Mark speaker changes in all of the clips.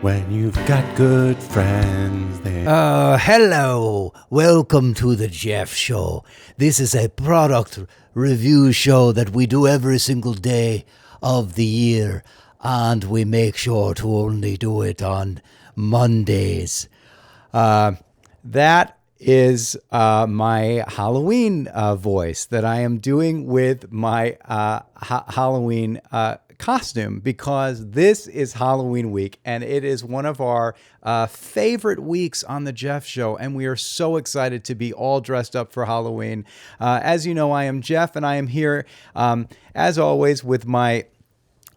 Speaker 1: when you've got good friends there.
Speaker 2: Hello. Welcome to the Jeff Show. This is a product review show that we do every single day of the year, and we make sure to only do it on Mondays. That is my Halloween voice that I am doing with my Halloween costume, because this is Halloween week and it is one of our favorite weeks on the Jeff Show, and we are so excited to be all dressed up for Halloween. As you know, I am Jeff, and I am here as always with my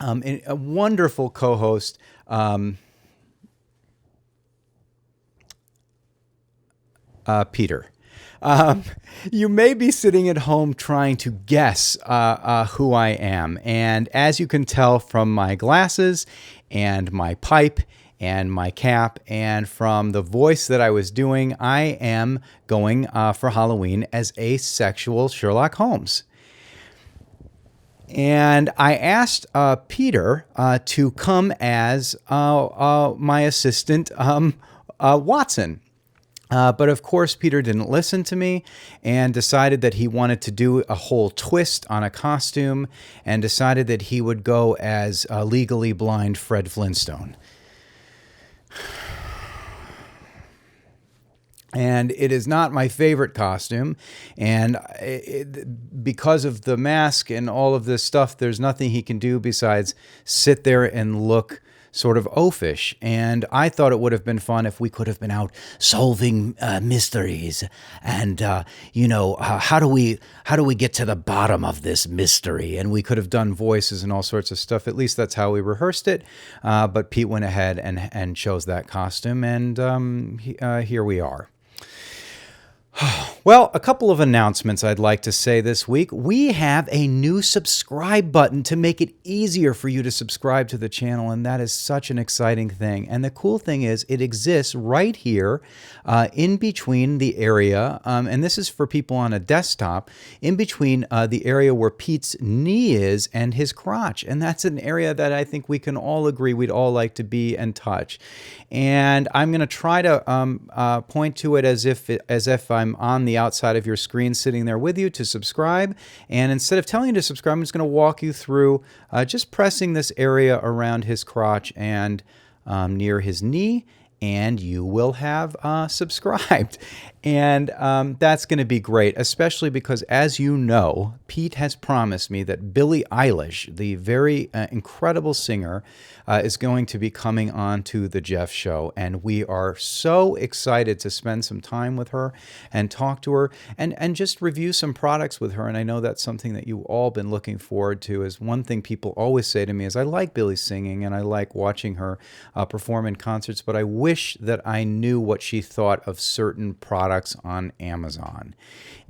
Speaker 2: a wonderful co-host, Peter. You may be sitting at home trying to guess who I am. And as you can tell from my glasses and my pipe and my cap and from the voice that I was doing, I am going for Halloween as a sexual Sherlock Holmes. And I asked Peter to come as my assistant, Watson. But of course, Peter didn't listen to me and decided that he wanted to do a whole twist on a costume and decided that he would go as legally blind Fred Flintstone. And it is not my favorite costume, and because of the mask and all of this stuff, there's nothing he can do besides sit there and look sort of oafish. And I thought it would have been fun if we could have been out solving mysteries, and how do we get to the bottom of this mystery? And we could have done voices and all sorts of stuff. At least that's how we rehearsed it. But Pete went ahead and chose that costume, and here we are. Well, a couple of announcements I'd like to say this week. We have a new subscribe button to make it easier for you to subscribe to the channel, and that is such an exciting thing. And the cool thing is it exists right here in between the area, and this is for people on a desktop, in between the area where Pete's knee is and his crotch. And that's an area that I think we can all agree we'd all like to be and touch. And I'm going to try to point to it as if I'm on the outside of your screen sitting there with you to subscribe. And instead of telling you to subscribe, I'm just going to walk you through just pressing this area around his crotch and near his knee, and you will have subscribed. And that's going to be great, especially because, as you know, Pete has promised me that Billie Eilish, the very incredible singer, is going to be coming on to the Jeff Show. And we are so excited to spend some time with her and talk to her and just review some products with her. And I know that's something that you've all been looking forward to. Is one thing people always say to me is, I like Billie's singing and I like watching her perform in concerts, but I wish that I knew what she thought of certain products on Amazon.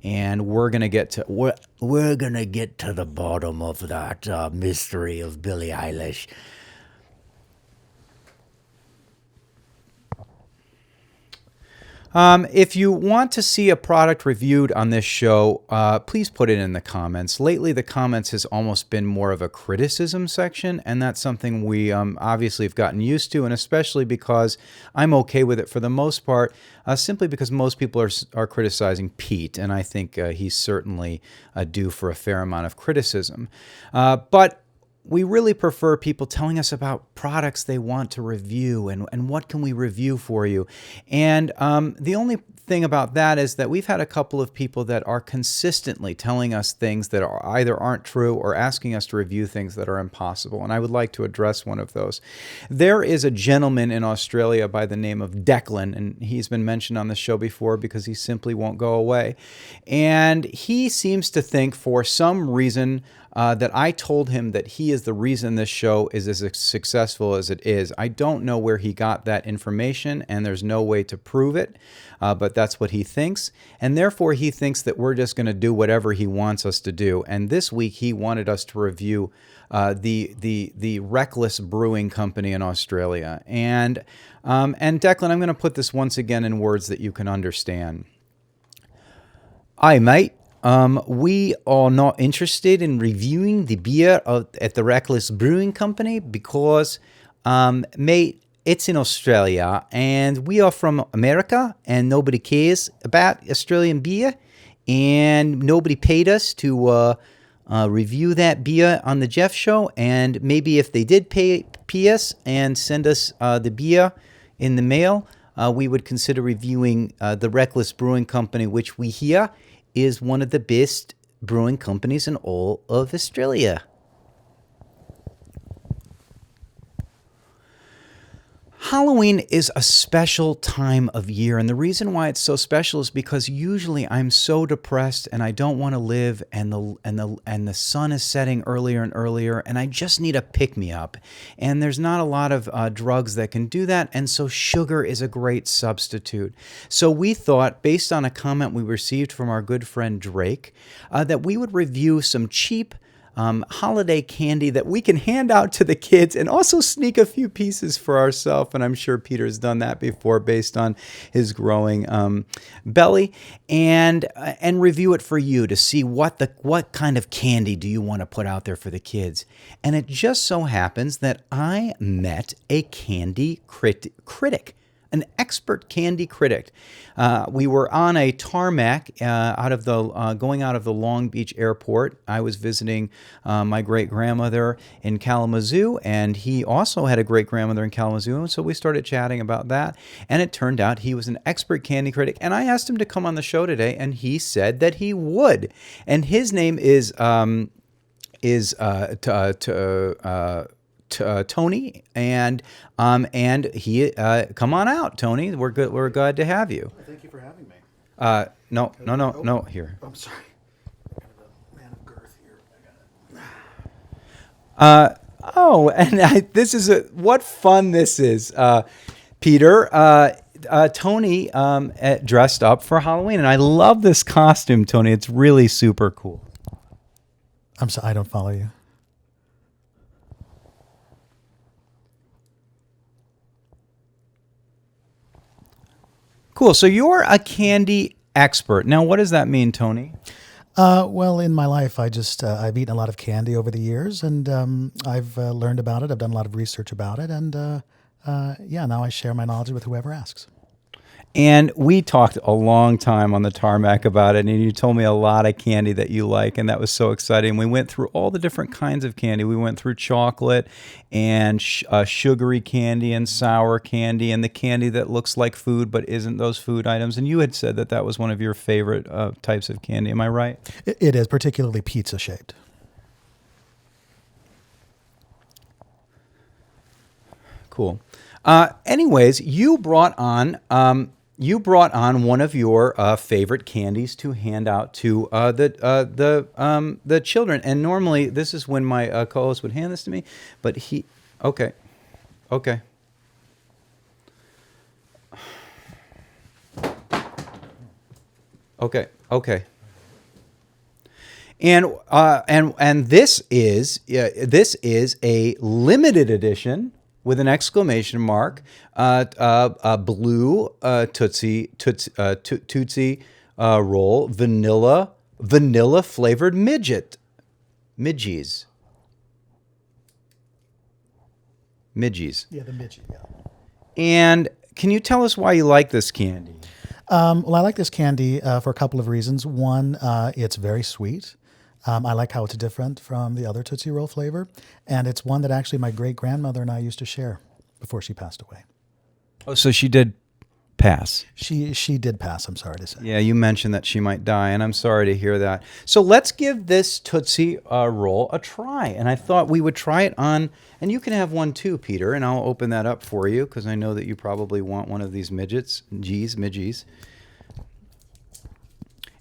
Speaker 2: And we're gonna get to the bottom of that mystery of Billie Eilish. If you want to see a product reviewed on this show, please put it in the comments. Lately, the comments has almost been more of a criticism section, and that's something we obviously have gotten used to, and especially because I'm okay with it for the most part, simply because most people are criticizing Pete, and I think he's certainly due for a fair amount of criticism. But we really prefer people telling us about products they want to review and what can we review for you. And the only thing about that is that we've had a couple of people that are consistently telling us things that are either aren't true or asking us to review things that are impossible. And I would like to address one of those. There is a gentleman in Australia by the name of Declan, and he's been mentioned on the show before because he simply won't go away. And he seems to think for some reason that I told him that he is the reason this show is as successful as it is. I don't know where he got that information, and there's no way to prove it, but that's what he thinks. And therefore, he thinks that we're just going to do whatever he wants us to do. And this week, he wanted us to review the Reckless Brewing Company in Australia. And Declan, I'm going to put this once again in words that you can understand. Aye, mate. We are not interested in reviewing the beer at the Reckless Brewing Company because, mate, it's in Australia, and we are from America, and nobody cares about Australian beer, and nobody paid us to review that beer on the Jeff Show, and maybe if they did pay us and send us the beer in the mail, we would consider reviewing the Reckless Brewing Company, which we hear is one of the best brewing companies in all of Australia. Halloween is a special time of year, and the reason why it's so special is because usually I'm so depressed and I don't want to live, and the sun is setting earlier and earlier, and I just need a pick-me-up. And there's not a lot of drugs that can do that, and so sugar is a great substitute. So we thought, based on a comment we received from our good friend Drake, that we would review some cheap holiday candy that we can hand out to the kids and also sneak a few pieces for ourselves. And I'm sure Peter's done that before based on his growing belly, and review it for you to see what kind of candy do you want to put out there for the kids. And it just so happens that I met a candy critic. An expert candy critic. We were on a tarmac going out of the Long Beach airport. I was visiting my great-grandmother in Kalamazoo, and he also had a great-grandmother in Kalamazoo, and so we started chatting about that. And it turned out he was an expert candy critic, and I asked him to come on the show today, and he said that he would. And his name is Tony, and he come on out, Tony. We're glad to have you.
Speaker 3: Thank you for having me.
Speaker 2: No. Here.
Speaker 3: I'm sorry. I have a man of girth here.
Speaker 2: This is what fun this is, Peter. Tony dressed up for Halloween, and I love this costume, Tony. It's really super cool.
Speaker 3: I'm sorry, I don't follow you.
Speaker 2: Cool. So you're a candy expert. Now, what does that mean, Tony?
Speaker 3: Well, in my life, I've eaten a lot of candy over the years, and I've learned about it. I've done a lot of research about it, and now I share my knowledge with whoever asks.
Speaker 2: And we talked a long time on the tarmac about it, and you told me a lot of candy that you like, and that was so exciting. We went through all the different kinds of candy. We went through chocolate and sugary candy and sour candy and the candy that looks like food but isn't those food items. And you had said that that was one of your favorite types of candy. Am I right?
Speaker 3: It is, particularly pizza-shaped.
Speaker 2: Cool. Anyways, you brought on one of your favorite candies to hand out to the children. And normally this is when my co-host would hand this to me, but okay. And this is a limited edition with an exclamation mark, blue Tootsie Roll vanilla flavored midgees.
Speaker 3: Yeah, the midget. Yeah.
Speaker 2: And can you tell us why you like this candy?
Speaker 3: Well, I like this candy for a couple of reasons. One, it's very sweet. I like how it's different from the other Tootsie Roll flavor. And it's one that actually my great-grandmother and I used to share before she passed away.
Speaker 2: Oh, so she did pass.
Speaker 3: She did pass, I'm sorry to say.
Speaker 2: Yeah, you mentioned that she might die, and I'm sorry to hear that. So let's give this Tootsie Roll a try. And I thought we would try it on, and you can have one too, Peter, and I'll open that up for you because I know that you probably want one of these midgees.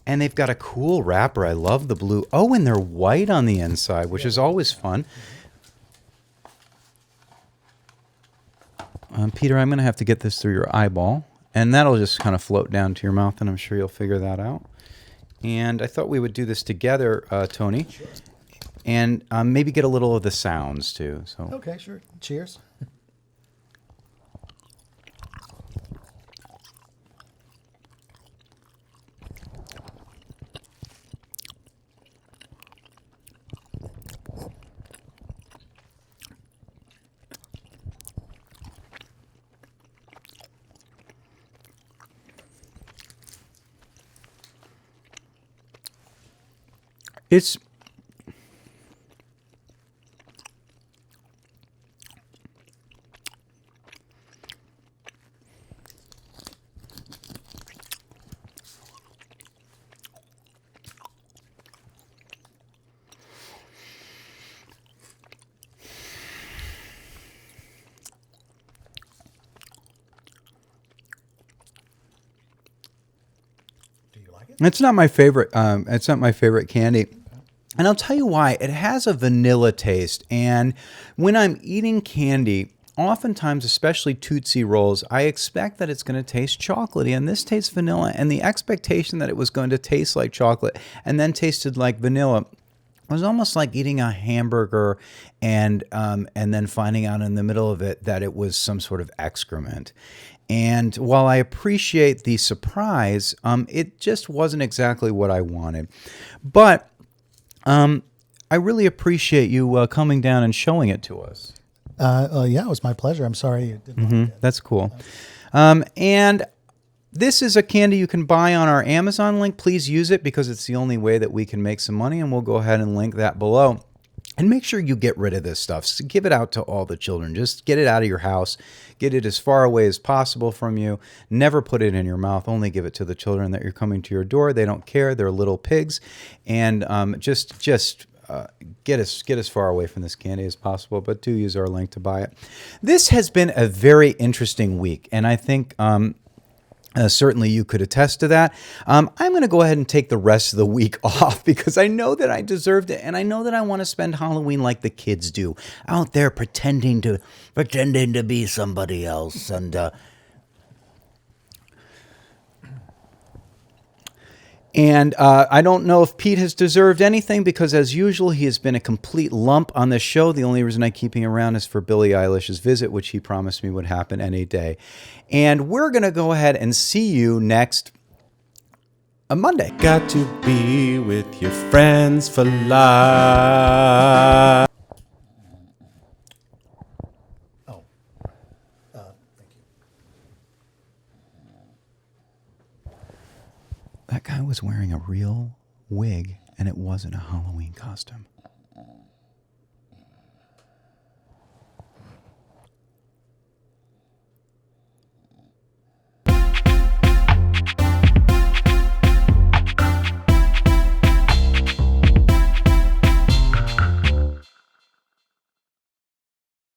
Speaker 2: And they've got a cool wrapper. I love the blue. Oh, and they're white on the inside, which is always fun. Peter, I'm going to have to get this through your eyeball. And that'll just kind of float down to your mouth, and I'm sure you'll figure that out. And I thought we would do this together, Tony. Sure. And maybe get a little of the sounds, too. So.
Speaker 3: Okay, sure. Cheers.
Speaker 2: It's
Speaker 3: Do you like it?
Speaker 2: It's not my favorite. It's not my favorite candy, and I'll tell you why. It has a vanilla taste, and when I'm eating candy, oftentimes, especially Tootsie Rolls, I expect that it's going to taste chocolatey, and this tastes vanilla. And the expectation that it was going to taste like chocolate and then tasted like vanilla was almost like eating a hamburger and then finding out in the middle of it that it was some sort of excrement. And while I appreciate the surprise, it just wasn't exactly what I wanted. But I really appreciate you coming down and showing it to us.
Speaker 3: Yeah, it was my pleasure. I'm sorry you didn't like it.
Speaker 2: That's cool. And this is a candy you can buy on our Amazon link. Please use it because it's the only way that we can make some money, and we'll go ahead and link that below. And make sure you get rid of this stuff. So give it out to all the children. Just get it out of your house. Get it as far away as possible from you. Never put it in your mouth. Only give it to the children that you're coming to your door. They don't care. They're little pigs. And just get as far away from this candy as possible. But do use our link to buy it. This has been a very interesting week, and I think certainly you could attest to that. I'm going to go ahead and take the rest of the week off because I know that I deserved it, and I know that I want to spend Halloween like the kids do, out there pretending to be somebody else. And I don't know if Pete has deserved anything because, as usual, he has been a complete lump on this show. The only reason I keep him around is for Billie Eilish's visit, which he promised me would happen any day. And we're going to go ahead and see you next Monday.
Speaker 1: Got to be with your friends for life.
Speaker 3: Oh, thank you.
Speaker 2: That guy was wearing a real wig, and it wasn't a Halloween costume.